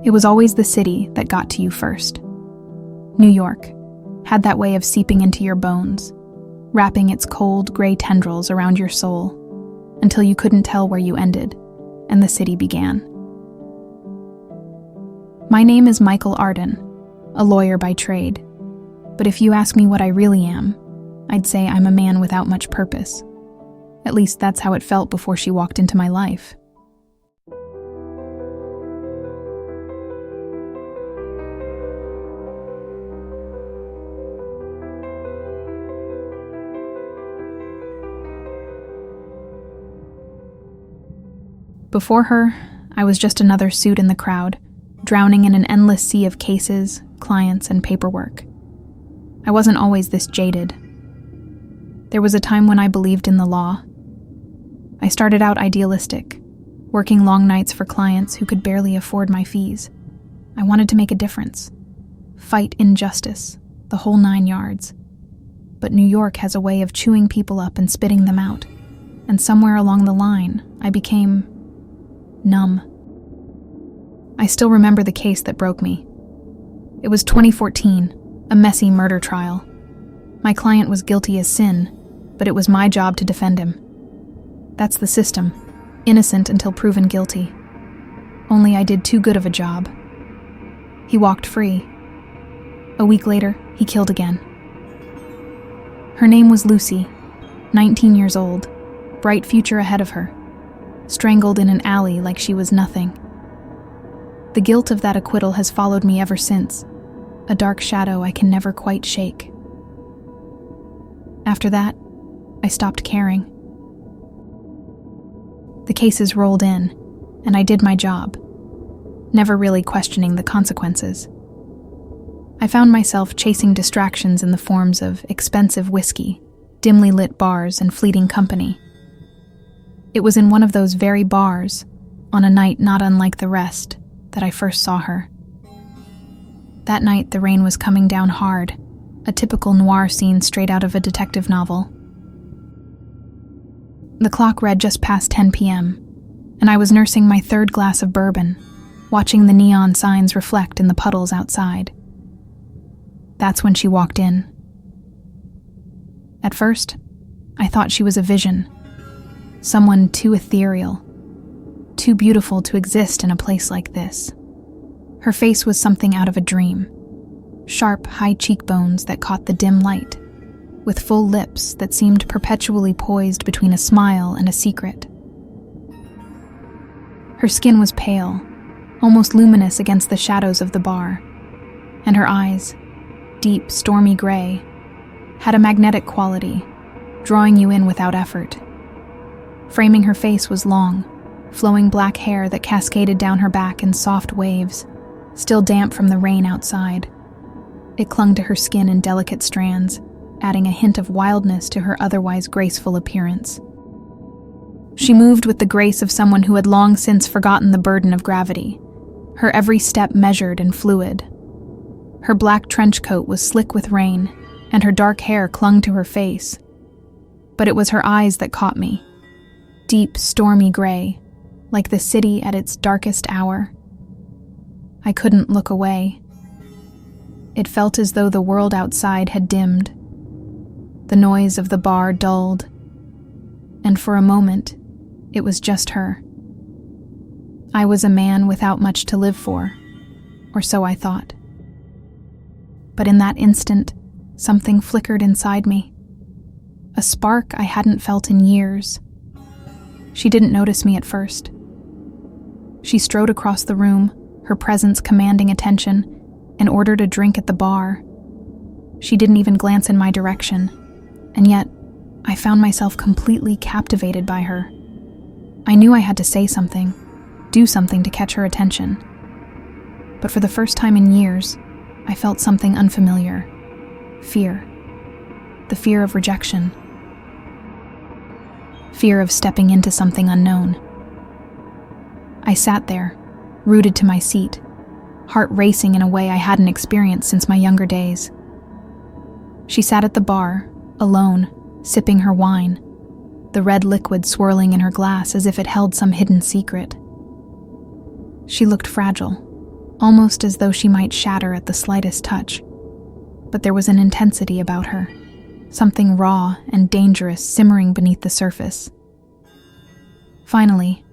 It was always the city that got to you first. New York had that way of seeping into your bones, wrapping its cold, gray tendrils around your soul until you couldn't tell where you ended and the city began. My name is Michael Arden, a lawyer by trade, but if you ask me what I really am, I'd say I'm a man without much purpose. At least that's how it felt before she walked into my life. Before her, I was just another suit in the crowd, drowning in an endless sea of cases, clients, and paperwork. I wasn't always this jaded. There was a time when I believed in the law. I started out idealistic, working long nights for clients who could barely afford my fees. I wanted to make a difference, fight injustice, the whole 9 yards. But New York has a way of chewing people up and spitting them out, and somewhere along the line, I became numb. I still remember the case that broke me. It was 2014, a messy murder trial. My client was guilty as sin, but it was my job to defend him. That's the system, innocent until proven guilty. Only I did too good of a job. He walked free. A week later, he killed again. Her name was Lucy, 19 years old, bright future ahead of her, strangled in an alley like she was nothing. The guilt of that acquittal has followed me ever since, a dark shadow I can never quite shake. After that, I stopped caring. The cases rolled in, and I did my job, never really questioning the consequences. I found myself chasing distractions in the forms of expensive whiskey, dimly lit bars, and fleeting company. It was in one of those very bars, on a night not unlike the rest, that I first saw her. That night, the rain was coming down hard, a typical noir scene straight out of a detective novel. The clock read just past 10 p.m., and I was nursing my third glass of bourbon, watching the neon signs reflect in the puddles outside. That's when she walked in. At first, I thought she was a vision, someone too ethereal, too beautiful to exist in a place like this. Her face was something out of a dream. Sharp, high cheekbones that caught the dim light, with full lips that seemed perpetually poised between a smile and a secret. Her skin was pale, almost luminous against the shadows of the bar, and her eyes, deep, stormy gray, had a magnetic quality, drawing you in without effort. Framing her face was long, flowing black hair that cascaded down her back in soft waves, still damp from the rain outside. It clung to her skin in delicate strands, adding a hint of wildness to her otherwise graceful appearance. She moved with the grace of someone who had long since forgotten the burden of gravity, her every step measured and fluid. Her black trench coat was slick with rain, and her dark hair clung to her face. But it was her eyes that caught me. Deep, stormy gray, like the city at its darkest hour. I couldn't look away. It felt as though the world outside had dimmed. The noise of the bar dulled, and for a moment, it was just her. I was a man without much to live for, or so I thought. But in that instant, something flickered inside me. A spark I hadn't felt in years. She didn't notice me at first. She strode across the room, her presence commanding attention, and ordered a drink at the bar. She didn't even glance in my direction, and yet I found myself completely captivated by her. I knew I had to say something, do something to catch her attention. But for the first time in years, I felt something unfamiliar. Fear. The fear of rejection. Fear of stepping into something unknown. I sat there, rooted to my seat, heart racing in a way I hadn't experienced since my younger days. She sat at the bar, alone, sipping her wine, the red liquid swirling in her glass as if it held some hidden secret. She looked fragile, almost as though she might shatter at the slightest touch. But there was an intensity about her, something raw and dangerous simmering beneath the surface. Finally,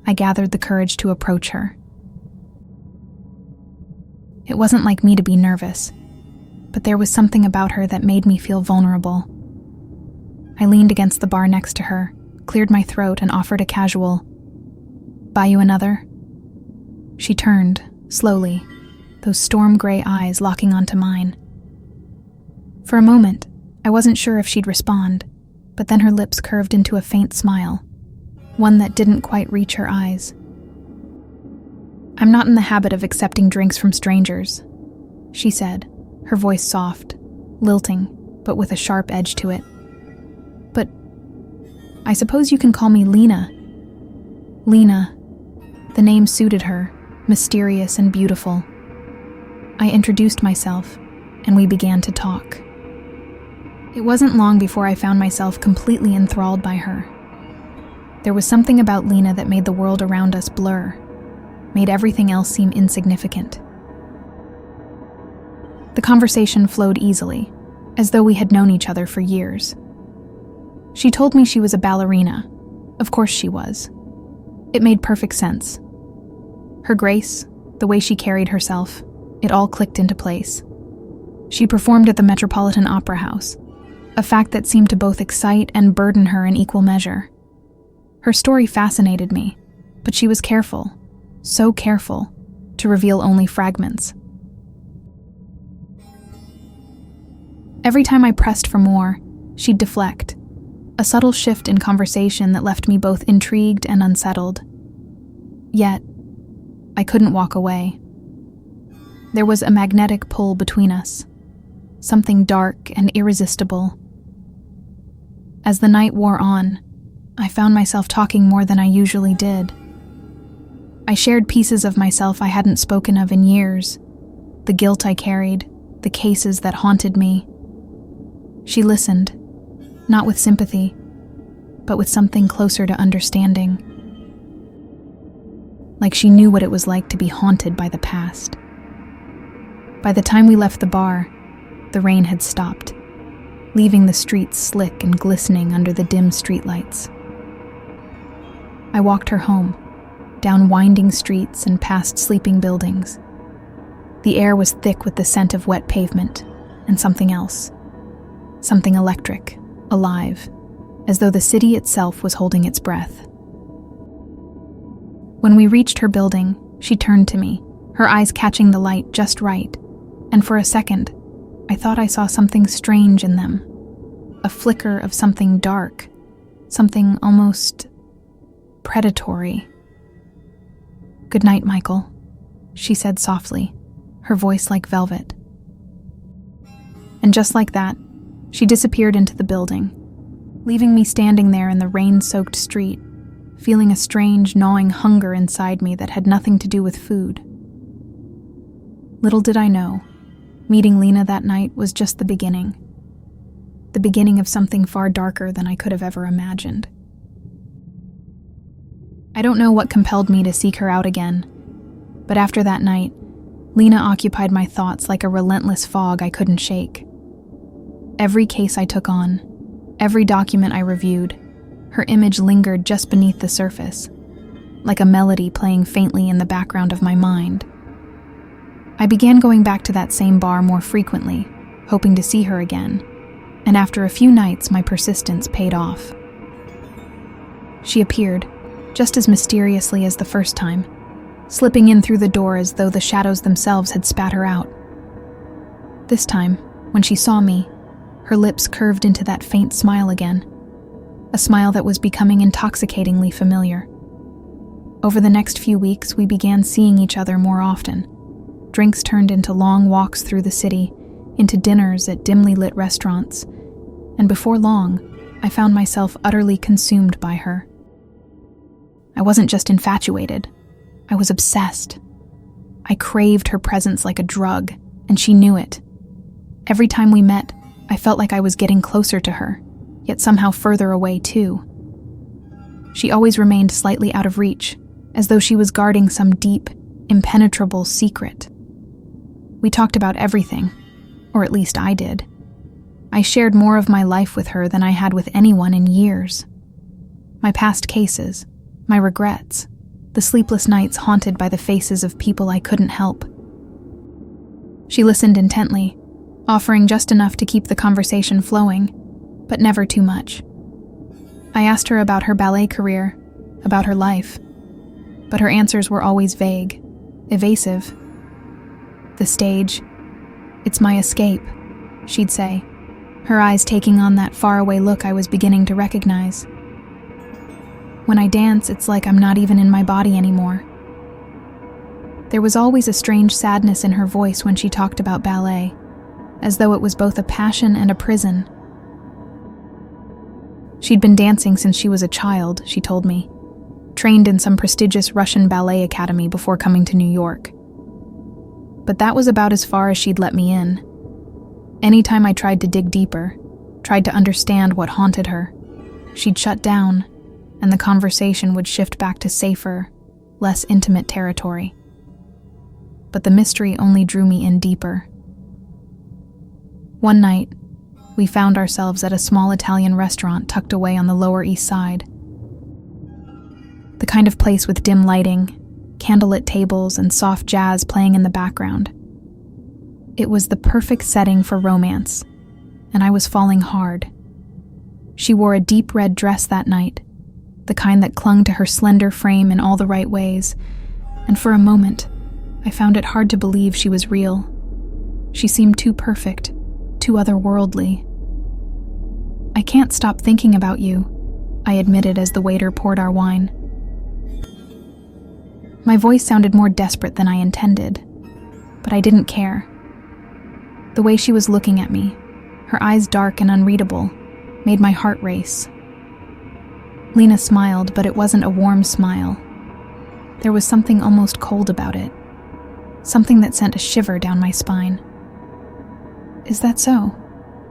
I gathered the courage to approach her. It wasn't like me to be nervous, but there was something about her that made me feel vulnerable. I leaned against the bar next to her, cleared my throat, and offered a casual, "Buy you another?" She turned, slowly, those storm-gray eyes locking onto mine. For a moment, I wasn't sure if she'd respond, but then her lips curved into a faint smile, one that didn't quite reach her eyes. "I'm not in the habit of accepting drinks from strangers," she said, her voice soft, lilting, but with a sharp edge to it. "But I suppose you can call me Lena." Lena. The name suited her, mysterious and beautiful. I introduced myself, and we began to talk. It wasn't long before I found myself completely enthralled by her. There was something about Lena that made the world around us blur, made everything else seem insignificant. The conversation flowed easily, as though we had known each other for years. She told me she was a ballerina. Of course she was. It made perfect sense. Her grace, the way she carried herself, it all clicked into place. She performed at the Metropolitan Opera House, a fact that seemed to both excite and burden her in equal measure. Her story fascinated me, but she was careful, so careful, to reveal only fragments. Every time I pressed for more, she'd deflect, a subtle shift in conversation that left me both intrigued and unsettled. Yet, I couldn't walk away. There was a magnetic pull between us, something dark and irresistible. As the night wore on, I found myself talking more than I usually did. I shared pieces of myself I hadn't spoken of in years, the guilt I carried, the cases that haunted me. She listened, not with sympathy, but with something closer to understanding. Like she knew what it was like to be haunted by the past. By the time we left the bar, the rain had stopped, leaving the streets slick and glistening under the dim streetlights. I walked her home, down winding streets and past sleeping buildings. The air was thick with the scent of wet pavement and something else. Something electric, alive, as though the city itself was holding its breath. When we reached her building, she turned to me, her eyes catching the light just right, and for a second, I thought I saw something strange in them. A flicker of something dark, something almost predatory. "Good night, Michael," she said softly, her voice like velvet. And just like that, she disappeared into the building, leaving me standing there in the rain-soaked street, feeling a strange, gnawing hunger inside me that had nothing to do with food. Little did I know, meeting Lena that night was just the beginning of something far darker than I could have ever imagined. I don't know what compelled me to seek her out again, but after that night, Lena occupied my thoughts like a relentless fog I couldn't shake. Every case I took on, every document I reviewed, her image lingered just beneath the surface, like a melody playing faintly in the background of my mind. I began going back to that same bar more frequently, hoping to see her again, and after a few nights my persistence paid off. She appeared, just as mysteriously as the first time, slipping in through the door as though the shadows themselves had spat her out. This time, when she saw me, her lips curved into that faint smile again, a smile that was becoming intoxicatingly familiar. Over the next few weeks, we began seeing each other more often. Drinks turned into long walks through the city, into dinners at dimly lit restaurants, and before long, I found myself utterly consumed by her. I wasn't just infatuated, I was obsessed. I craved her presence like a drug, and she knew it. Every time we met, I felt like I was getting closer to her, yet somehow further away too. She always remained slightly out of reach, as though she was guarding some deep, impenetrable secret. We talked about everything, or at least I did. I shared more of my life with her than I had with anyone in years. My past cases, my regrets, the sleepless nights haunted by the faces of people I couldn't help. She listened intently, offering just enough to keep the conversation flowing, but never too much. I asked her about her ballet career, about her life, but her answers were always vague, evasive. The stage, it's my escape, she'd say, her eyes taking on that faraway look I was beginning to recognize. When I dance, it's like I'm not even in my body anymore. There was always a strange sadness in her voice when she talked about ballet, as though it was both a passion and a prison. She'd been dancing since she was a child, she told me, trained in some prestigious Russian ballet academy before coming to New York. But that was about as far as she'd let me in. Anytime I tried to dig deeper, tried to understand what haunted her, she'd shut down, and the conversation would shift back to safer, less intimate territory. But the mystery only drew me in deeper. One night, we found ourselves at a small Italian restaurant tucked away on the Lower East Side. The kind of place with dim lighting, candlelit tables, and soft jazz playing in the background. It was the perfect setting for romance, and I was falling hard. She wore a deep red dress that night, the kind that clung to her slender frame in all the right ways, and for a moment, I found it hard to believe she was real. She seemed too perfect, too otherworldly. "I can't stop thinking about you," I admitted as the waiter poured our wine. My voice sounded more desperate than I intended, but I didn't care. The way she was looking at me, her eyes dark and unreadable, made my heart race. Lena smiled, but it wasn't a warm smile. There was something almost cold about it, something that sent a shiver down my spine. "Is that so?"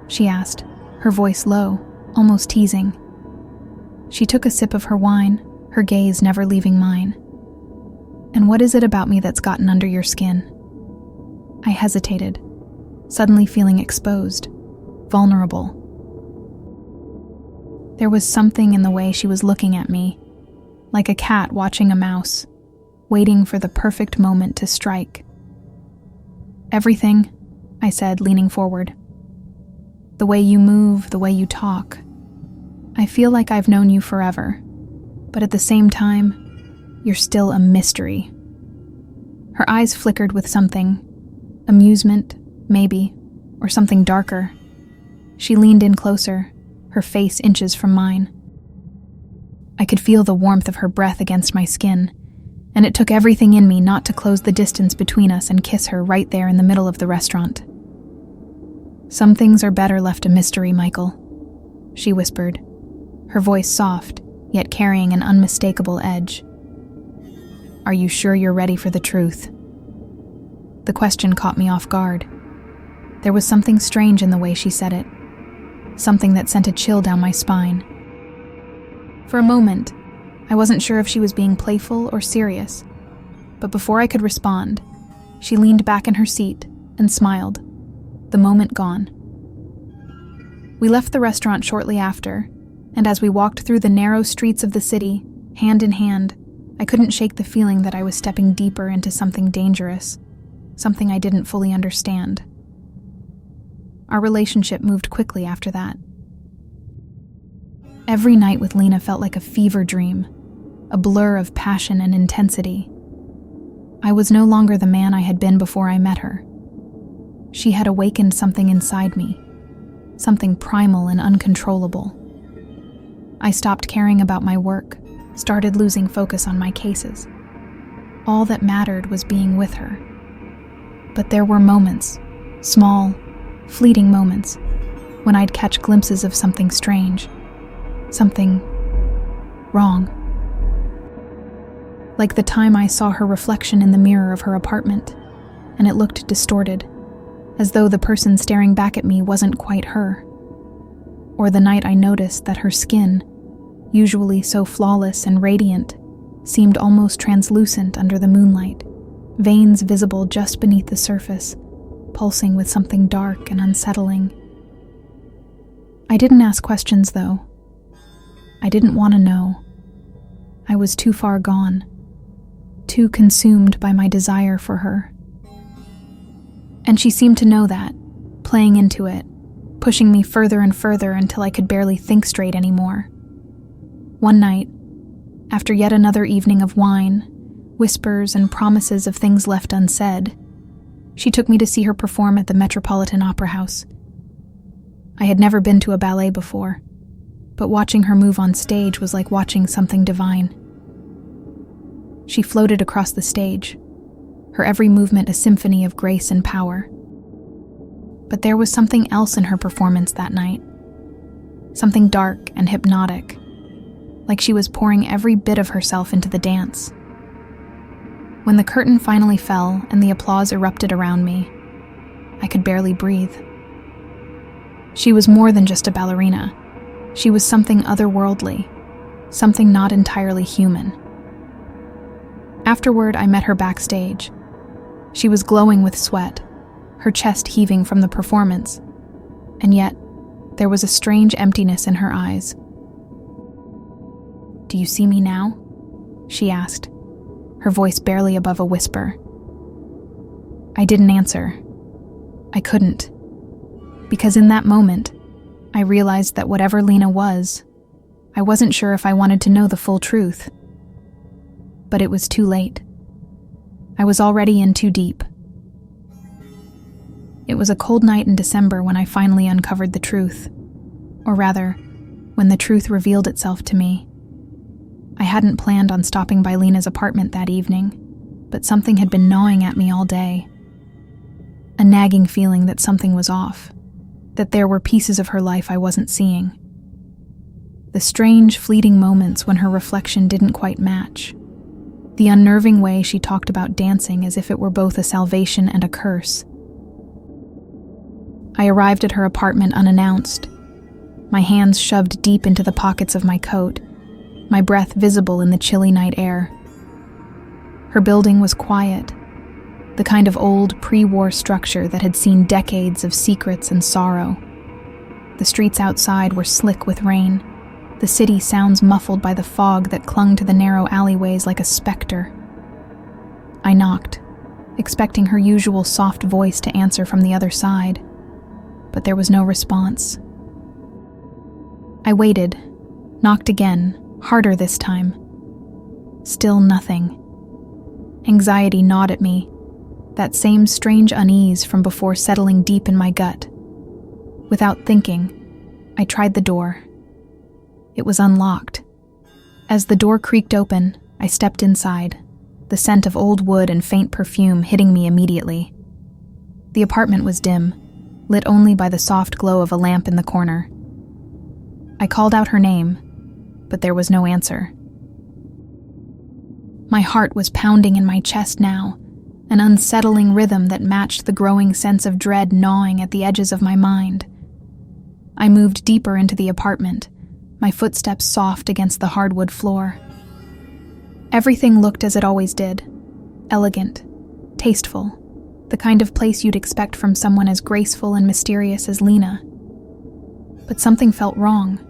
she asked, her voice low, almost teasing. She took a sip of her wine, her gaze never leaving mine. "And what is it about me that's gotten under your skin?" I hesitated, suddenly feeling exposed, vulnerable. There was something in the way she was looking at me, like a cat watching a mouse, waiting for the perfect moment to strike. "Everything," I said, leaning forward. "The way you move, the way you talk. I feel like I've known you forever, but at the same time, you're still a mystery." Her eyes flickered with something, amusement, maybe, or something darker. She leaned in closer, her face inches from mine. I could feel the warmth of her breath against my skin, and it took everything in me not to close the distance between us and kiss her right there in the middle of the restaurant. "Some things are better left a mystery, Michael," she whispered, her voice soft, yet carrying an unmistakable edge. "Are you sure you're ready for the truth?" The question caught me off guard. There was something strange in the way she said it, something that sent a chill down my spine. For a moment, I wasn't sure if she was being playful or serious, but before I could respond, she leaned back in her seat and smiled, the moment gone. We left the restaurant shortly after, and as we walked through the narrow streets of the city, hand in hand, I couldn't shake the feeling that I was stepping deeper into something dangerous, something I didn't fully understand. Our relationship moved quickly after that. Every night with Lena felt like a fever dream, a blur of passion and intensity. I was no longer the man I had been before I met her. She had awakened something inside me, something primal and uncontrollable. I stopped caring about my work, started losing focus on my cases. All that mattered was being with her. But there were moments, small, fleeting moments, when I'd catch glimpses of something strange, something wrong. Like the time I saw her reflection in the mirror of her apartment, and it looked distorted, as though the person staring back at me wasn't quite her. Or the night I noticed that her skin, usually so flawless and radiant, seemed almost translucent under the moonlight, veins visible just beneath the surface, pulsing with something dark and unsettling. I didn't ask questions, though. I didn't want to know. I was too far gone, too consumed by my desire for her. And she seemed to know that, playing into it, pushing me further and further until I could barely think straight anymore. One night, after yet another evening of wine, whispers and promises of things left unsaid, she took me to see her perform at the Metropolitan Opera House. I had never been to a ballet before, but watching her move on stage was like watching something divine. She floated across the stage, her every movement a symphony of grace and power. But there was something else in her performance that night, something dark and hypnotic, like she was pouring every bit of herself into the dance. When the curtain finally fell and the applause erupted around me, I could barely breathe. She was more than just a ballerina. She was something otherworldly, something not entirely human. Afterward, I met her backstage. She was glowing with sweat, her chest heaving from the performance, and yet there was a strange emptiness in her eyes. "Do you see me now?" she asked, her voice barely above a whisper. I didn't answer. I couldn't, because in that moment, I realized that whatever Lena was, I wasn't sure if I wanted to know the full truth. But it was too late. I was already in too deep. It was a cold night in December when I finally uncovered the truth, or rather, when the truth revealed itself to me. I hadn't planned on stopping by Lena's apartment that evening, but something had been gnawing at me all day. A nagging feeling that something was off, that there were pieces of her life I wasn't seeing. The strange, fleeting moments when her reflection didn't quite match. The unnerving way she talked about dancing as if it were both a salvation and a curse. I arrived at her apartment unannounced, my hands shoved deep into the pockets of my coat, my breath visible in the chilly night air. Her building was quiet, the kind of old pre-war structure that had seen decades of secrets and sorrow. The streets outside were slick with rain, the city sounds muffled by the fog that clung to the narrow alleyways like a specter. I knocked, expecting her usual soft voice to answer from the other side, but there was no response. I waited, knocked again, harder this time. Still nothing. Anxiety gnawed at me, that same strange unease from before settling deep in my gut. Without thinking, I tried the door. It was unlocked. As the door creaked open, I stepped inside, the scent of old wood and faint perfume hitting me immediately. The apartment was dim, lit only by the soft glow of a lamp in the corner. I called out her name, but there was no answer. My heart was pounding in my chest now, an unsettling rhythm that matched the growing sense of dread gnawing at the edges of my mind. I moved deeper into the apartment, my footsteps soft against the hardwood floor. Everything looked as it always did, elegant, tasteful, the kind of place you'd expect from someone as graceful and mysterious as Lena. But something felt wrong.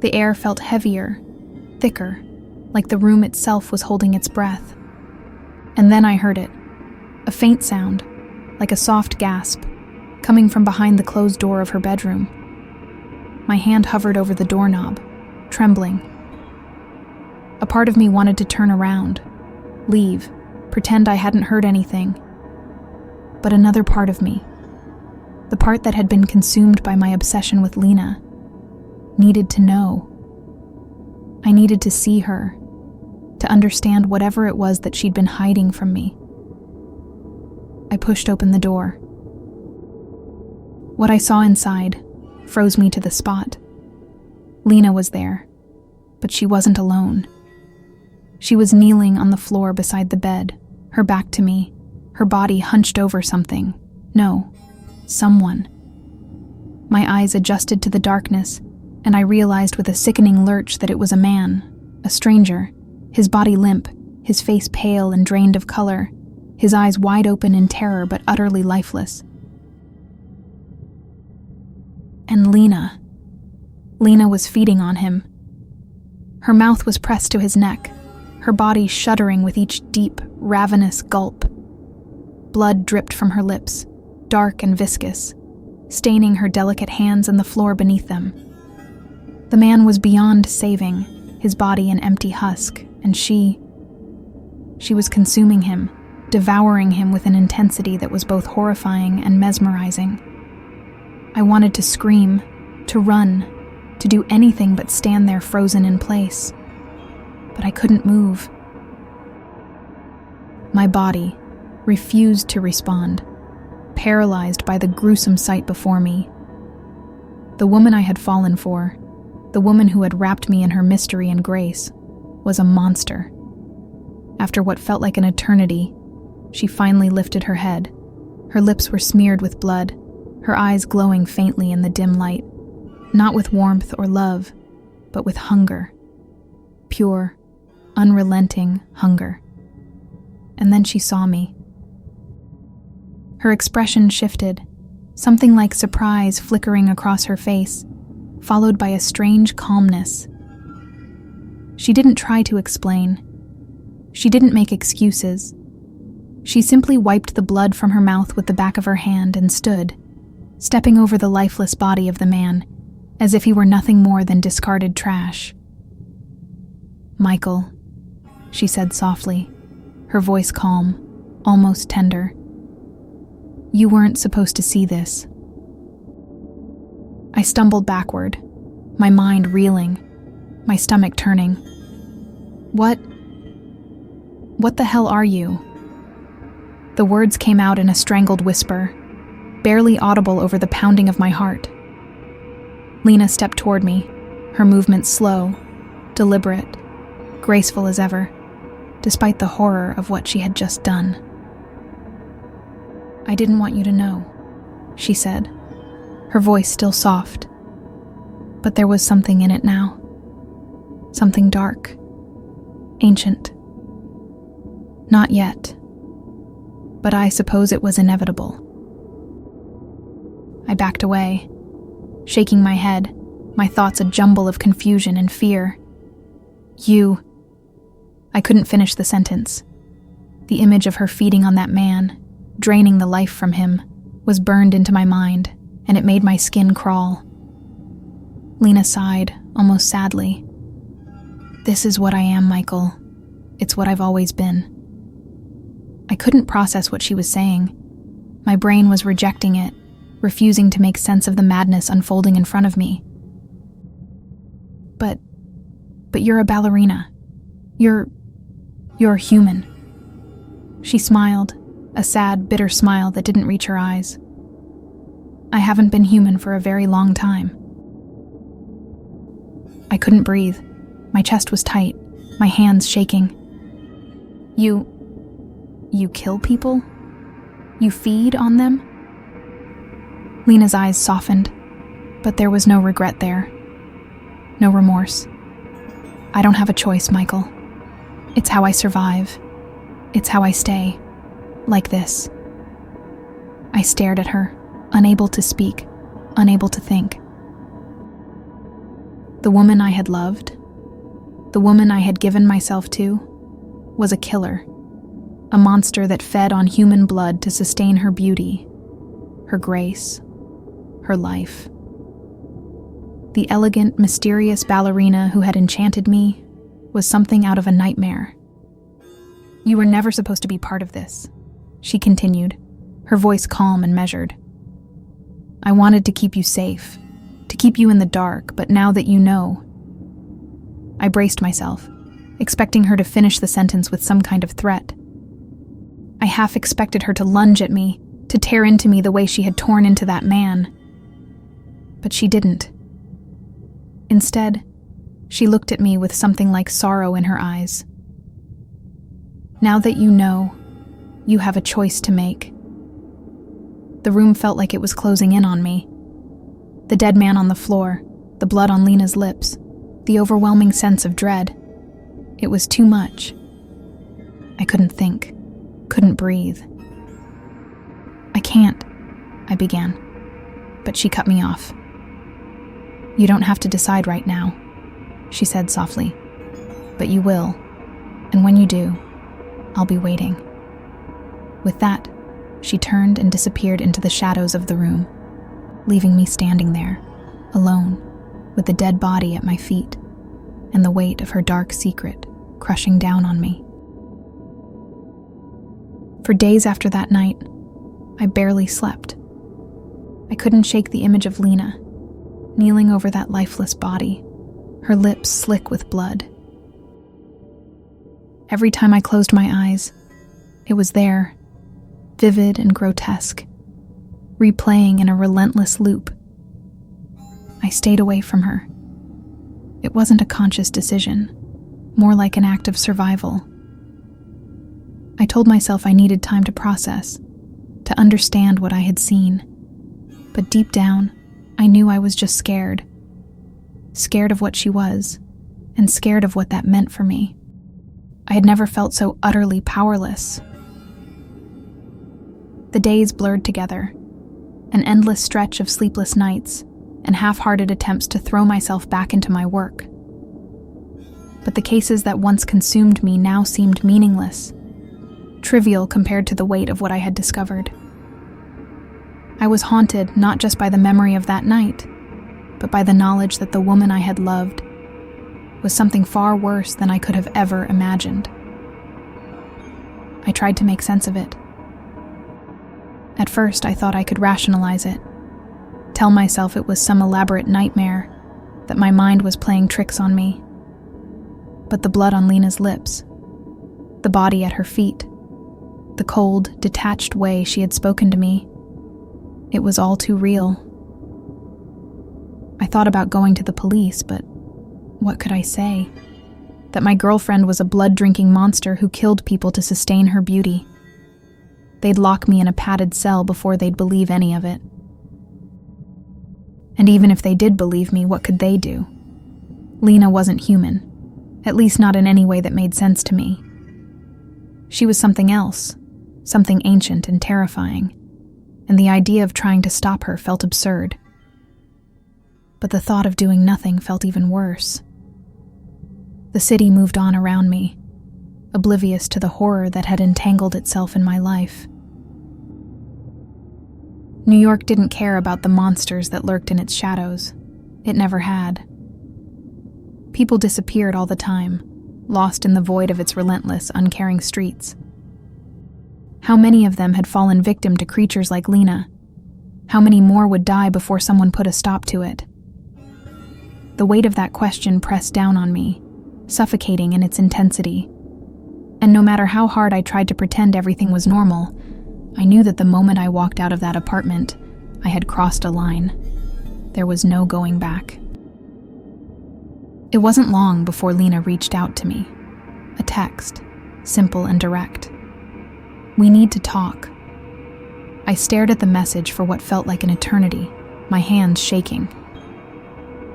The air felt heavier, thicker, like the room itself was holding its breath. And then I heard it, a faint sound, like a soft gasp, coming from behind the closed door of her bedroom. My hand hovered over the doorknob, trembling. A part of me wanted to turn around, leave, pretend I hadn't heard anything. But another part of me, the part that had been consumed by my obsession with Lena, needed to know. I needed to see her, to understand whatever it was that she'd been hiding from me. I pushed open the door. What I saw inside froze me to the spot. Lena was there, but she wasn't alone. She was kneeling on the floor beside the bed, her back to me, her body hunched over something. No, someone. My eyes adjusted to the darkness, and I realized with a sickening lurch that it was a man, a stranger, his body limp, his face pale and drained of color, his eyes wide open in terror but utterly lifeless. And Lena was feeding on him. Her mouth was pressed to his neck, her body shuddering with each deep, ravenous gulp. Blood dripped from her lips, dark and viscous, staining her delicate hands and the floor beneath them. The man was beyond saving, his body an empty husk, and she was consuming him, devouring him with an intensity that was both horrifying and mesmerizing. I wanted to scream, to run, to do anything but stand there frozen in place. But I couldn't move. My body refused to respond, paralyzed by the gruesome sight before me. The woman I had fallen for, the woman who had wrapped me in her mystery and grace, was a monster. After what felt like an eternity, she finally lifted her head. Her lips were smeared with blood, her eyes glowing faintly in the dim light, not with warmth or love, but with hunger. Pure, unrelenting hunger. And then she saw me. Her expression shifted, something like surprise flickering across her face, followed by a strange calmness. She didn't try to explain. She didn't make excuses. She simply wiped the blood from her mouth with the back of her hand and stood, stepping over the lifeless body of the man, as if he were nothing more than discarded trash. "Michael," she said softly, her voice calm, almost tender. "You weren't supposed to see this." I stumbled backward, my mind reeling, my stomach turning. What the hell are you?" The words came out in a strangled whisper, barely audible over the pounding of my heart. Lena stepped toward me, her movements slow, deliberate, graceful as ever, despite the horror of what she had just done. "I didn't want you to know," she said, her voice still soft. But there was something in it now. Something dark, ancient. Not yet, but I suppose it was inevitable. I backed away, shaking my head, my thoughts a jumble of confusion and fear. I couldn't finish the sentence. The image of her feeding on that man, draining the life from him, was burned into my mind, and it made my skin crawl. Lena sighed, almost sadly. "This is what I am, Michael. It's what I've always been." I couldn't process what she was saying. My brain was rejecting it, refusing to make sense of the madness unfolding in front of me. But you're a ballerina. You're human." She smiled, a sad, bitter smile that didn't reach her eyes. "I haven't been human for a very long time." I couldn't breathe. My chest was tight, my hands shaking. You kill people? You feed on them?" Lena's eyes softened, but there was no regret there. No remorse. "I don't have a choice, Michael. It's how I survive. It's how I stay. Like this." I stared at her, unable to speak, unable to think. The woman I had loved, the woman I had given myself to, was a killer. A monster that fed on human blood to sustain her beauty, her grace, her life. The elegant, mysterious ballerina who had enchanted me was something out of a nightmare. "You were never supposed to be part of this," she continued, her voice calm and measured. "I wanted to keep you safe, to keep you in the dark, but now that you know..." I braced myself, expecting her to finish the sentence with some kind of threat. I half expected her to lunge at me, to tear into me the way she had torn into that man. But she didn't. Instead, she looked at me with something like sorrow in her eyes. "Now that you know, you have a choice to make." The room felt like it was closing in on me. The dead man on the floor, the blood on Lena's lips, the overwhelming sense of dread. It was too much. I couldn't think. couldn't breathe. "I can't," I began, but she cut me off. "You don't have to decide right now," she said softly, "but you will, and when you do, I'll be waiting." With that, she turned and disappeared into the shadows of the room, leaving me standing there, alone, with the dead body at my feet and the weight of her dark secret crushing down on me. For days after that night, I barely slept. I couldn't shake the image of Lena, kneeling over that lifeless body, her lips slick with blood. Every time I closed my eyes, it was there, vivid and grotesque, replaying in a relentless loop. I stayed away from her. It wasn't a conscious decision, more like an act of survival. I told myself I needed time to process, to understand what I had seen. But deep down, I knew I was just scared. Scared of what she was, and scared of what that meant for me. I had never felt so utterly powerless. The days blurred together, an endless stretch of sleepless nights and half-hearted attempts to throw myself back into my work. But the cases that once consumed me now seemed meaningless, trivial compared to the weight of what I had discovered. I was haunted not just by the memory of that night, but by the knowledge that the woman I had loved was something far worse than I could have ever imagined. I tried to make sense of it. At first, I thought I could rationalize it, tell myself it was some elaborate nightmare, that my mind was playing tricks on me. But the blood on Lena's lips, the body at her feet, the cold, detached way she had spoken to me, it was all too real. I thought about going to the police, but what could I say? That my girlfriend was a blood-drinking monster who killed people to sustain her beauty. They'd lock me in a padded cell before they'd believe any of it. And even if they did believe me, what could they do? Lena wasn't human, at least not in any way that made sense to me. She was something else, something ancient and terrifying, and the idea of trying to stop her felt absurd. But the thought of doing nothing felt even worse. The city moved on around me, oblivious to the horror that had entangled itself in my life. New York didn't care about the monsters that lurked in its shadows. It never had. People disappeared all the time, lost in the void of its relentless, uncaring streets. How many of them had fallen victim to creatures like Lena? How many more would die before someone put a stop to it? The weight of that question pressed down on me, suffocating in its intensity. And no matter how hard I tried to pretend everything was normal, I knew that the moment I walked out of that apartment, I had crossed a line. There was no going back. It wasn't long before Lena reached out to me. A text, simple and direct. "We need to talk." I stared at the message for what felt like an eternity, my hands shaking.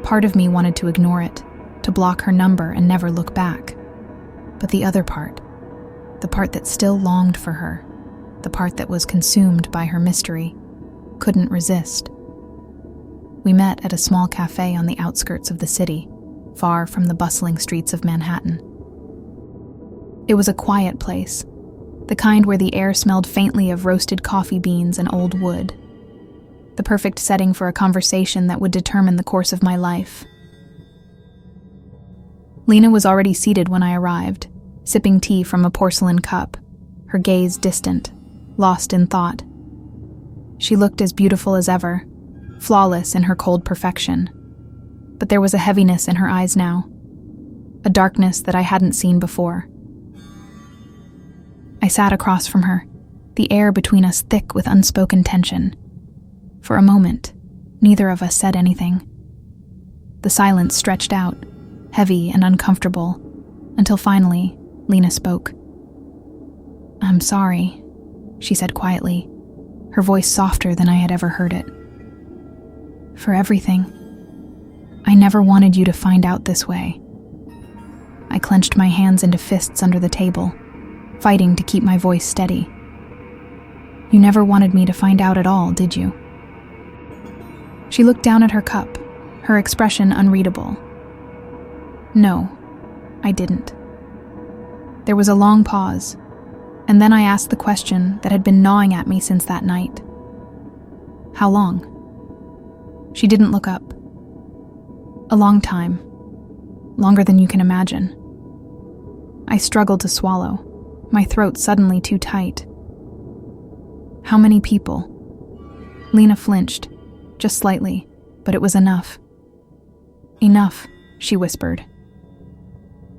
Part of me wanted to ignore it, to block her number and never look back. But the other part, the part that still longed for her, the part that was consumed by her mystery, couldn't resist. We met at a small cafe on the outskirts of the city, far from the bustling streets of Manhattan. It was a quiet place, the kind where the air smelled faintly of roasted coffee beans and old wood. The perfect setting for a conversation that would determine the course of my life. Lena was already seated when I arrived, sipping tea from a porcelain cup, her gaze distant, lost in thought. She looked as beautiful as ever, flawless in her cold perfection. But there was a heaviness in her eyes now, a darkness that I hadn't seen before. I sat across from her, the air between us thick with unspoken tension. For a moment, neither of us said anything. The silence stretched out, heavy and uncomfortable, until finally, Lena spoke. "I'm sorry," she said quietly, her voice softer than I had ever heard it. "For everything. I never wanted you to find out this way." I clenched my hands into fists under the table, fighting to keep my voice steady. You never wanted me to find out at all, did you? She looked down at her cup, her expression unreadable. No, I didn't. There was a long pause, and then I asked the question that had been gnawing at me since that night. How long? She didn't look up. A long time. Longer than you can imagine. I struggled to swallow, my throat suddenly too tight. How many people? Lena flinched, just slightly, but it was enough. Enough, she whispered.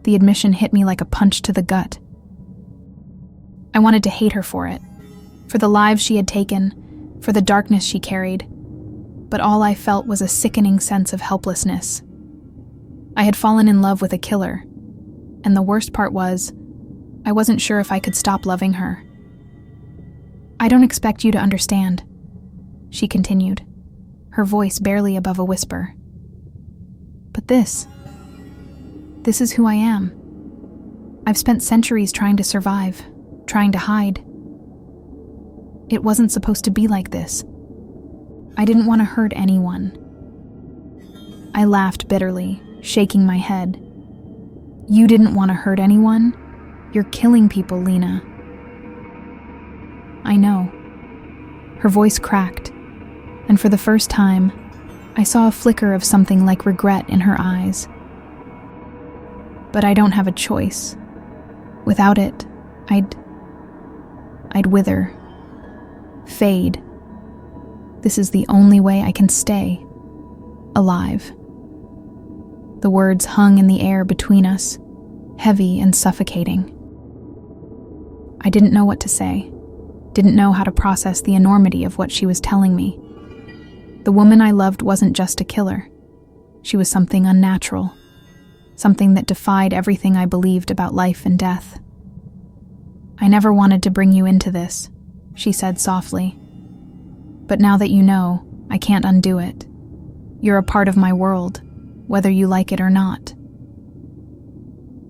The admission hit me like a punch to the gut. I wanted to hate her for it, for the lives she had taken, for the darkness she carried, but all I felt was a sickening sense of helplessness. I had fallen in love with a killer, and the worst part was, I wasn't sure if I could stop loving her. I don't expect you to understand, she continued, her voice barely above a whisper. But this is who I am. I've spent centuries trying to survive, trying to hide. It wasn't supposed to be like this. I didn't want to hurt anyone. I laughed bitterly, shaking my head. You didn't want to hurt anyone? You're killing people, Lena. I know. Her voice cracked, and for the first time, I saw a flicker of something like regret in her eyes. But I don't have a choice. Without it, I'd wither, fade. This is the only way I can stay alive. The words hung in the air between us, heavy and suffocating. I didn't know what to say, didn't know how to process the enormity of what she was telling me. The woman I loved wasn't just a killer. She was something unnatural, something that defied everything I believed about life and death. I never wanted to bring you into this, she said softly. But now that you know, I can't undo it. You're a part of my world, whether you like it or not.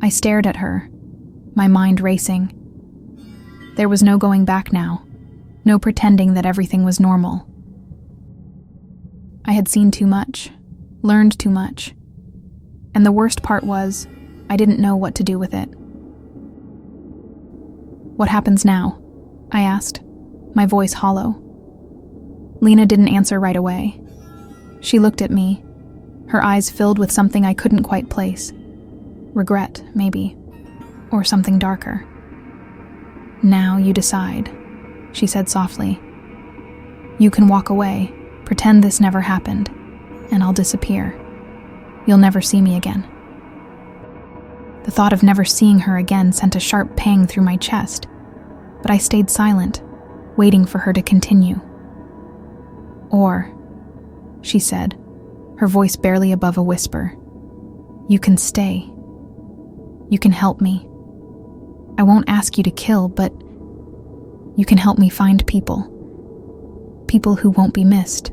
I stared at her, my mind racing. There was no going back now, no pretending that everything was normal. I had seen too much, learned too much, and the worst part was, I didn't know what to do with it. What happens now? I asked, my voice hollow. Lena didn't answer right away. She looked at me, her eyes filled with something I couldn't quite place. Regret, maybe, or something darker. Now you decide, she said softly. You can walk away, pretend this never happened, and I'll disappear. You'll never see me again. The thought of never seeing her again sent a sharp pang through my chest, but I stayed silent, waiting for her to continue. Or, she said, her voice barely above a whisper, you can stay. You can help me. I won't ask you to kill, but you can help me find people. People who won't be missed.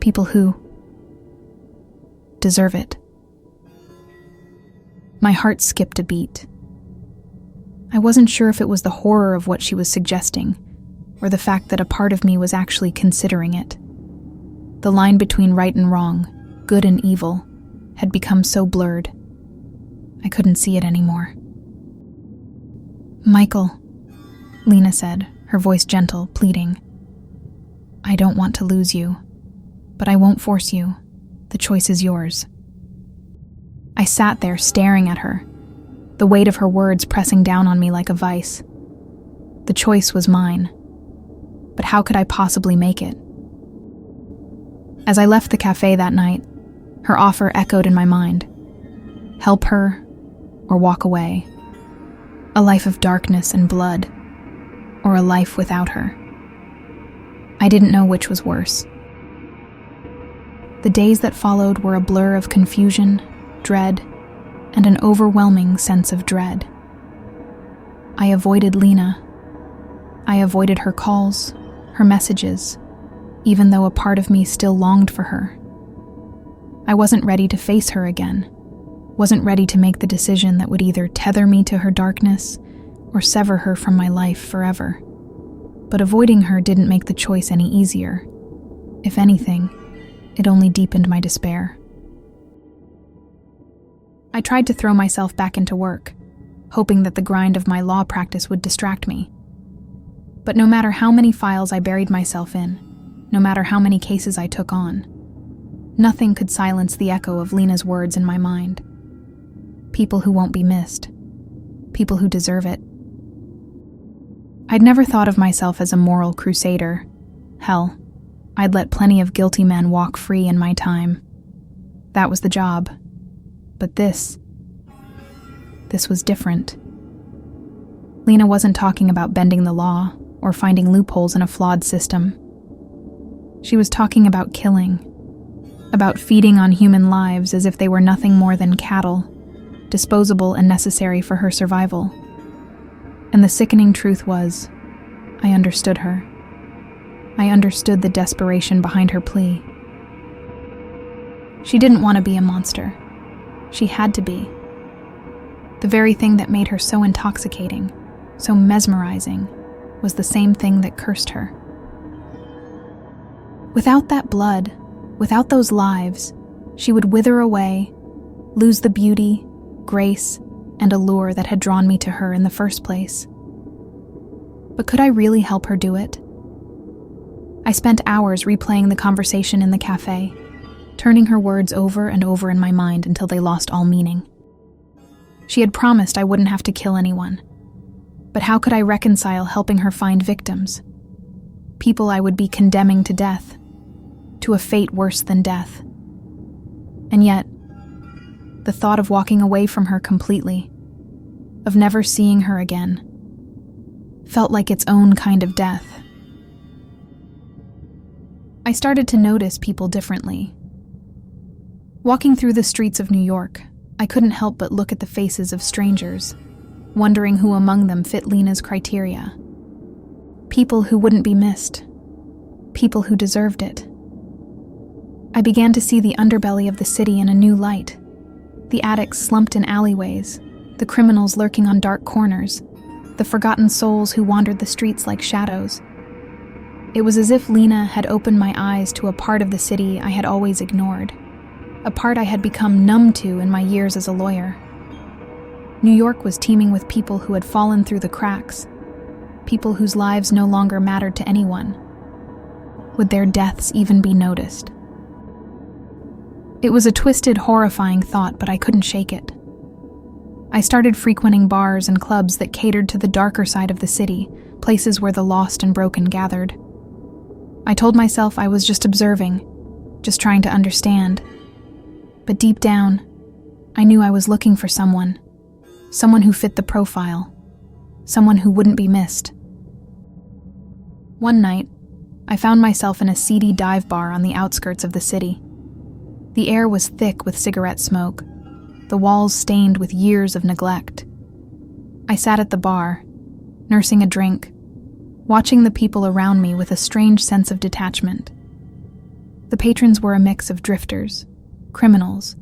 People who deserve it. My heart skipped a beat. I wasn't sure if it was the horror of what she was suggesting, or the fact that a part of me was actually considering it. The line between right and wrong, good and evil, had become so blurred. I couldn't see it anymore. Michael, Lena said, her voice gentle, pleading. I don't want to lose you, but I won't force you. The choice is yours. I sat there staring at her, the weight of her words pressing down on me like a vice. The choice was mine, but how could I possibly make it? As I left the cafe that night, her offer echoed in my mind. Help her or walk away. A life of darkness and blood, or a life without her. I didn't know which was worse. The days that followed were a blur of confusion, dread, and an overwhelming sense of dread. I avoided Lena. I avoided her calls, her messages, even though a part of me still longed for her. I wasn't ready to face her again, wasn't ready to make the decision that would either tether me to her darkness or sever her from my life forever. But avoiding her didn't make the choice any easier. If anything, it only deepened my despair. I tried to throw myself back into work, hoping that the grind of my law practice would distract me. But no matter how many files I buried myself in, no matter how many cases I took on, nothing could silence the echo of Lena's words in my mind. People who won't be missed. People who deserve it. I'd never thought of myself as a moral crusader. Hell, I'd let plenty of guilty men walk free in my time. That was the job. But this was different. Lena wasn't talking about bending the law or finding loopholes in a flawed system. She was talking about killing, about feeding on human lives as if they were nothing more than cattle, disposable and necessary for her survival. And the sickening truth was, I understood her. I understood the desperation behind her plea. She didn't want to be a monster. She had to be. The very thing that made her so intoxicating, so mesmerizing, was the same thing that cursed her. Without that blood, without those lives, she would wither away, lose the beauty, grace, and allure that had drawn me to her in the first place. But could I really help her do it? I spent hours replaying the conversation in the cafe, turning her words over and over in my mind until they lost all meaning. She had promised I wouldn't have to kill anyone. But how could I reconcile helping her find victims? People I would be condemning to death, to a fate worse than death. And yet, the thought of walking away from her completely, of never seeing her again, felt like its own kind of death. I started to notice people differently. Walking through the streets of New York, I couldn't help but look at the faces of strangers, wondering who among them fit Lena's criteria. People who wouldn't be missed. People who deserved it. I began to see the underbelly of the city in a new light. The addicts slumped in alleyways, the criminals lurking on dark corners, the forgotten souls who wandered the streets like shadows. It was as if Lena had opened my eyes to a part of the city I had always ignored, a part I had become numb to in my years as a lawyer. New York was teeming with people who had fallen through the cracks, people whose lives no longer mattered to anyone. Would their deaths even be noticed? It was a twisted, horrifying thought, but I couldn't shake it. I started frequenting bars and clubs that catered to the darker side of the city, places where the lost and broken gathered. I told myself I was just observing, just trying to understand. But deep down, I knew I was looking for someone who fit the profile, someone who wouldn't be missed. One night, I found myself in a seedy dive bar on the outskirts of the city. The air was thick with cigarette smoke, the walls stained with years of neglect. I sat at the bar, nursing a drink, watching the people around me with a strange sense of detachment. The patrons were a mix of drifters, criminals,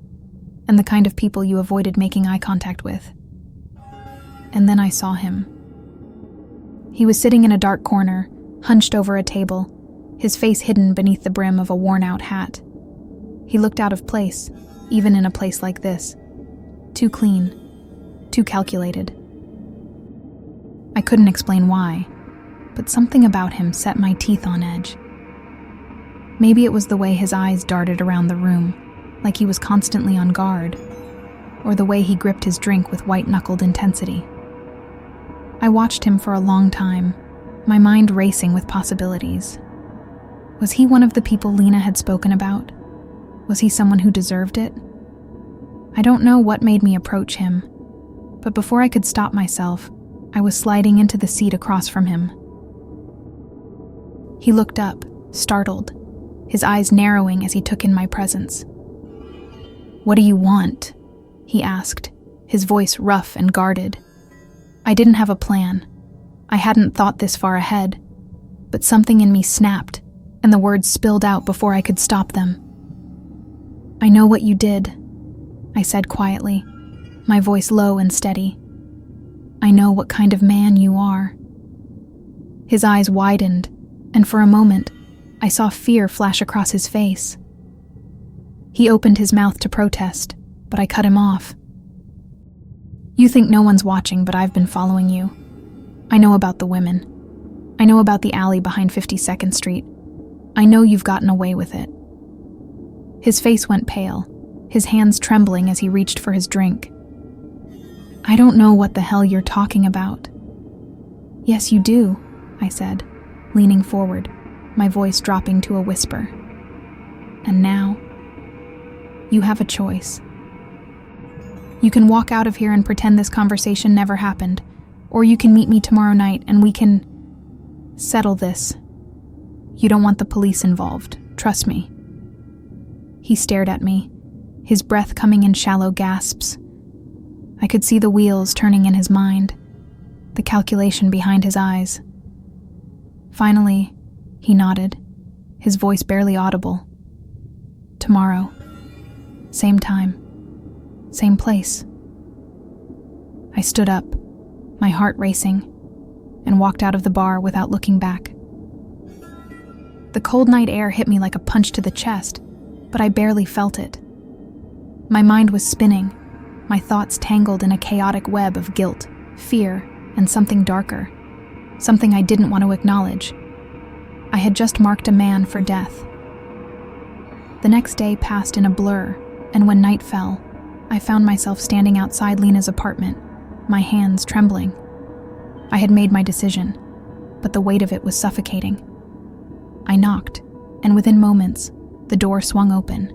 and the kind of people you avoided making eye contact with. And then I saw him. He was sitting in a dark corner, hunched over a table, his face hidden beneath the brim of a worn-out hat. He looked out of place, even in a place like this. Too clean, too calculated. I couldn't explain why, but something about him set my teeth on edge. Maybe it was the way his eyes darted around the room, like he was constantly on guard, or the way he gripped his drink with white-knuckled intensity. I watched him for a long time, my mind racing with possibilities. Was he one of the people Lena had spoken about? Was he someone who deserved it? I don't know what made me approach him, but before I could stop myself, I was sliding into the seat across from him. He looked up, startled, his eyes narrowing as he took in my presence. "What do you want?" he asked, his voice rough and guarded. I didn't have a plan. I hadn't thought this far ahead, but something in me snapped, and the words spilled out before I could stop them. "I know what you did," I said quietly, my voice low and steady. I know what kind of man you are." His eyes widened, and for a moment, I saw fear flash across his face. He opened his mouth to protest, but I cut him off. "You think no one's watching, but I've been following you. I know about the women. I know about the alley behind 52nd Street. I know you've gotten away with it." His face went pale, his hands trembling as he reached for his drink. "I don't know what the hell you're talking about." "Yes, you do," I said, leaning forward, my voice dropping to a whisper. "And now, you have a choice. You can walk out of here and pretend this conversation never happened, or you can meet me tomorrow night and we can settle this. You don't want the police involved, trust me." He stared at me, his breath coming in shallow gasps. I could see the wheels turning in his mind, the calculation behind his eyes. Finally, he nodded, his voice barely audible. "Tomorrow. Same time. Same place." I stood up, my heart racing, and walked out of the bar without looking back. The cold night air hit me like a punch to the chest, but I barely felt it. My mind was spinning, my thoughts tangled in a chaotic web of guilt, fear, and something darker, something I didn't want to acknowledge. I had just marked a man for death. The next day passed in a blur, and when night fell, I found myself standing outside Lena's apartment, my hands trembling. I had made my decision, but the weight of it was suffocating. I knocked, and within moments, the door swung open.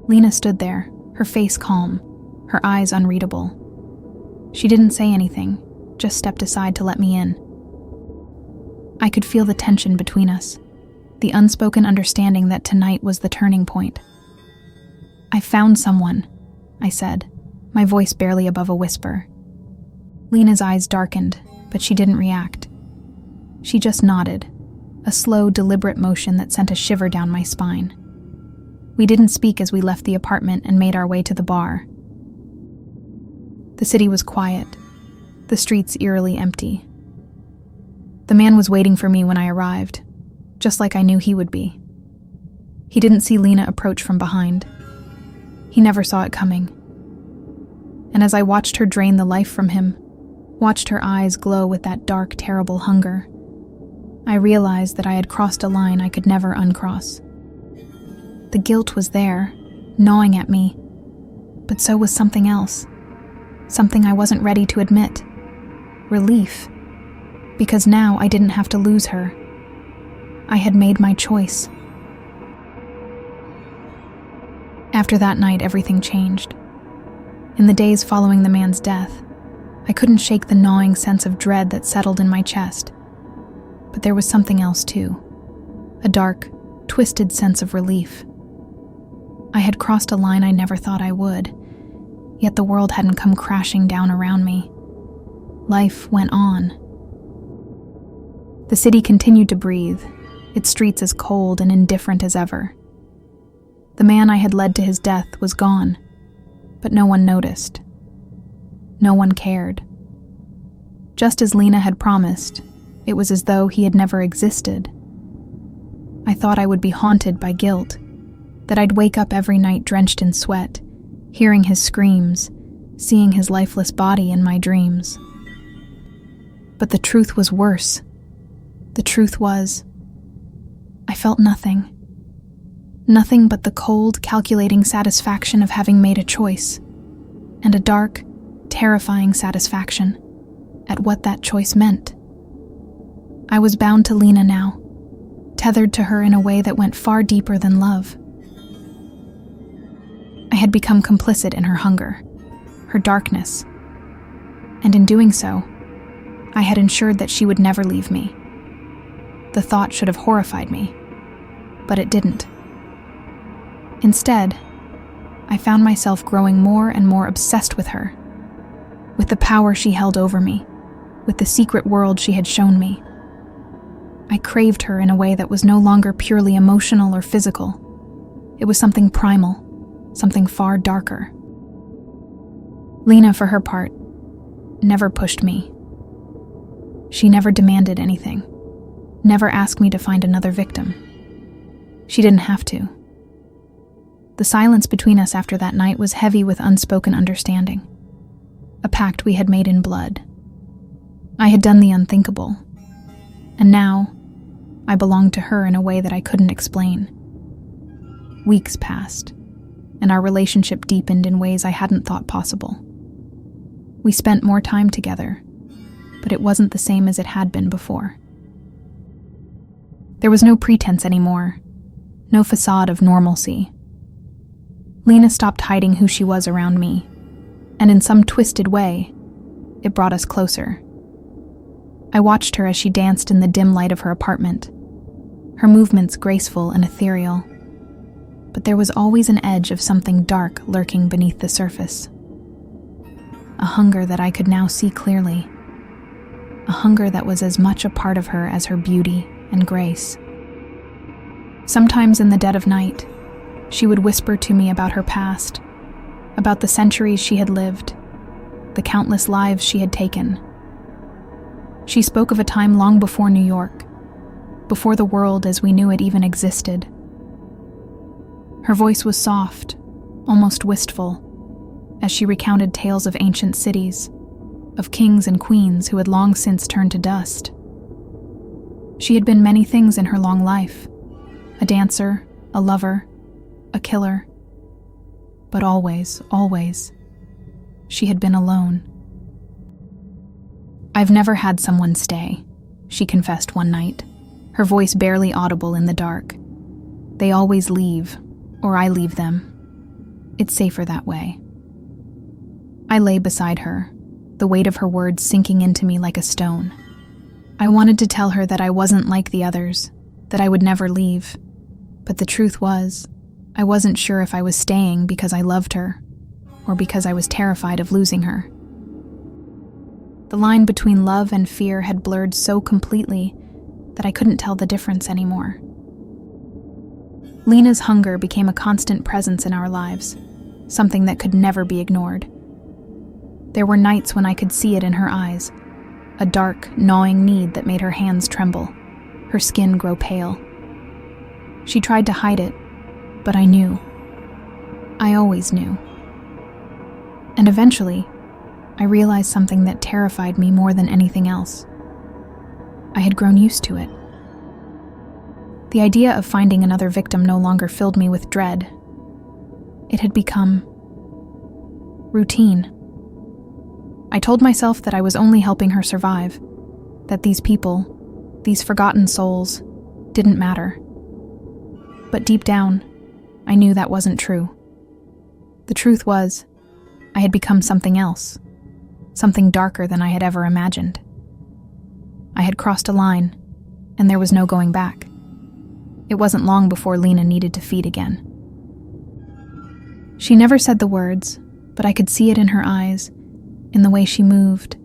Lena stood there, her face calm, her eyes unreadable. She didn't say anything, just stepped aside to let me in. I could feel the tension between us, the unspoken understanding that tonight was the turning point. "I found someone," I said, my voice barely above a whisper. Lena's eyes darkened, but she didn't react. She just nodded, a slow, deliberate motion that sent a shiver down my spine. We didn't speak as we left the apartment and made our way to the bar. The city was quiet, the streets eerily empty. The man was waiting for me when I arrived, just like I knew he would be. He didn't see Lena approach from behind. He never saw it coming. And as I watched her drain the life from him, watched her eyes glow with that dark, terrible hunger, I realized that I had crossed a line I could never uncross. The guilt was there, gnawing at me, but so was something else, something I wasn't ready to admit. Relief, because now I didn't have to lose her. I had made my choice. After that night, everything changed. In the days following the man's death, I couldn't shake the gnawing sense of dread that settled in my chest. But there was something else too, a dark, twisted sense of relief. I had crossed a line I never thought I would, yet the world hadn't come crashing down around me. Life went on. The city continued to breathe, its streets as cold and indifferent as ever. The man I had led to his death was gone, but no one noticed. No one cared. Just as Lena had promised, it was as though he had never existed. I thought I would be haunted by guilt, that I'd wake up every night drenched in sweat, hearing his screams, seeing his lifeless body in my dreams. But the truth was worse. The truth was, I felt nothing. Nothing but the cold, calculating satisfaction of having made a choice, and a dark, terrifying satisfaction at what that choice meant. I was bound to Lena now, tethered to her in a way that went far deeper than love. I had become complicit in her hunger, her darkness, and in doing so, I had ensured that she would never leave me. The thought should have horrified me, but it didn't. Instead, I found myself growing more and more obsessed with her, with the power she held over me, with the secret world she had shown me. I craved her in a way that was no longer purely emotional or physical. It was something primal, something far darker. Lena, for her part, never pushed me. She never demanded anything, never asked me to find another victim. She didn't have to. The silence between us after that night was heavy with unspoken understanding, a pact we had made in blood. I had done the unthinkable, and now I belonged to her in a way that I couldn't explain. Weeks passed, and our relationship deepened in ways I hadn't thought possible. We spent more time together, but it wasn't the same as it had been before. There was no pretense anymore, no facade of normalcy. Lena stopped hiding who she was around me, and in some twisted way, it brought us closer. I watched her as she danced in the dim light of her apartment, her movements graceful and ethereal, but there was always an edge of something dark lurking beneath the surface. A hunger that I could now see clearly, a hunger that was as much a part of her as her beauty and grace. Sometimes in the dead of night, she would whisper to me about her past, about the centuries she had lived, the countless lives she had taken. She spoke of a time long before New York, before the world as we knew it even existed. Her voice was soft, almost wistful, as she recounted tales of ancient cities, of kings and queens who had long since turned to dust. She had been many things in her long life, a dancer, a lover, a killer, but always, she had been alone. "I've never had someone stay," she confessed one night, her voice barely audible in the dark. "They always leave, or I leave them. It's safer that way." I lay beside her, the weight of her words sinking into me like a stone. I wanted to tell her that I wasn't like the others, that I would never leave, but the truth was, I wasn't sure if I was staying because I loved her, or because I was terrified of losing her. The line between love and fear had blurred so completely that I couldn't tell the difference anymore. Lena's hunger became a constant presence in our lives, something that could never be ignored. There were nights when I could see it in her eyes, a dark, gnawing need that made her hands tremble, her skin grow pale. She tried to hide it, but I knew. I always knew. And eventually, I realized something that terrified me more than anything else. I had grown used to it. The idea of finding another victim no longer filled me with dread. It had become routine. I told myself that I was only helping her survive, that these people, these forgotten souls, didn't matter. But deep down, I knew that wasn't true. The truth was, I had become something else, something darker than I had ever imagined. I had crossed a line, and there was no going back. It wasn't long before Lena needed to feed again. She never said the words, but I could see it in her eyes, in the way she moved,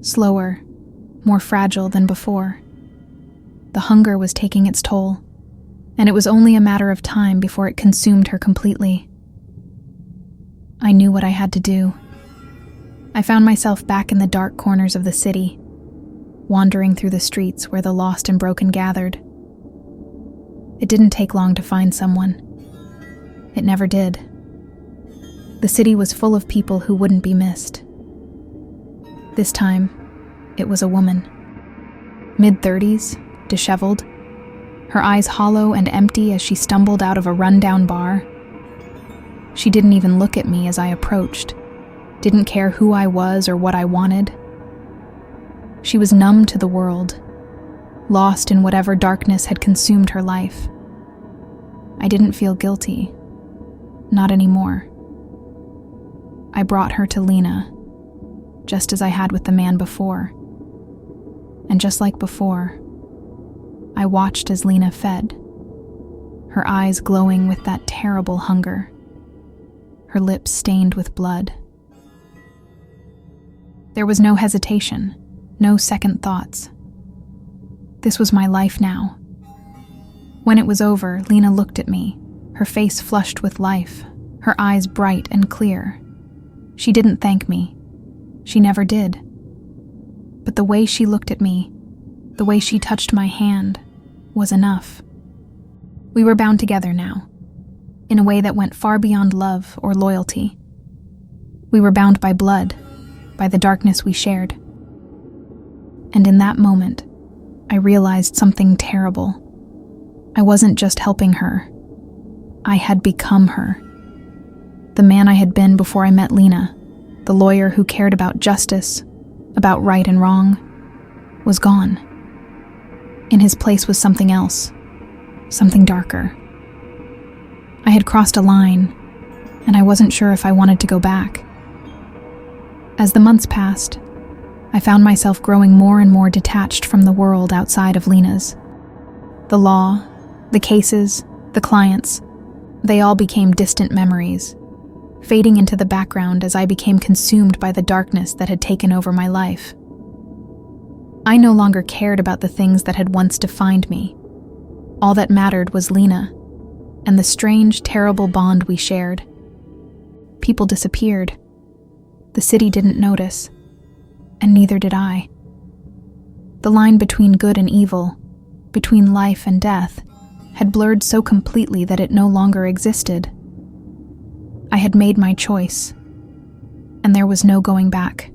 slower, more fragile than before. The hunger was taking its toll, and it was only a matter of time before it consumed her completely. I knew what I had to do. I found myself back in the dark corners of the city, wandering through the streets where the lost and broken gathered. It didn't take long to find someone. It never did. The city was full of people who wouldn't be missed. This time, it was a woman. Mid-30s, disheveled, her eyes hollow and empty as she stumbled out of a rundown bar. She didn't even look at me as I approached, didn't care who I was or what I wanted. She was numb to the world, lost in whatever darkness had consumed her life. I didn't feel guilty, not anymore. I brought her to Lena, just as I had with the man before. And just like before, I watched as Lena fed, her eyes glowing with that terrible hunger, her lips stained with blood. There was no hesitation, no second thoughts. This was my life now. When it was over, Lena looked at me, her face flushed with life, her eyes bright and clear. She didn't thank me. She never did. But the way she looked at me, the way she touched my hand, was enough. We were bound together now, in a way that went far beyond love or loyalty. We were bound by blood, by the darkness we shared. And in that moment, I realized something terrible. I wasn't just helping her. I had become her. The man I had been before I met Lena, the lawyer who cared about justice, about right and wrong, was gone. In his place was something else, something darker. I had crossed a line, and I wasn't sure if I wanted to go back. As the months passed, I found myself growing more and more detached from the world outside of Lena's. The law, the cases, the clients, they all became distant memories, fading into the background as I became consumed by the darkness that had taken over my life. I no longer cared about the things that had once defined me. All that mattered was Lena, and the strange, terrible bond we shared. People disappeared. The city didn't notice, and neither did I. The line between good and evil, between life and death, had blurred so completely that it no longer existed. I had made my choice, and there was no going back.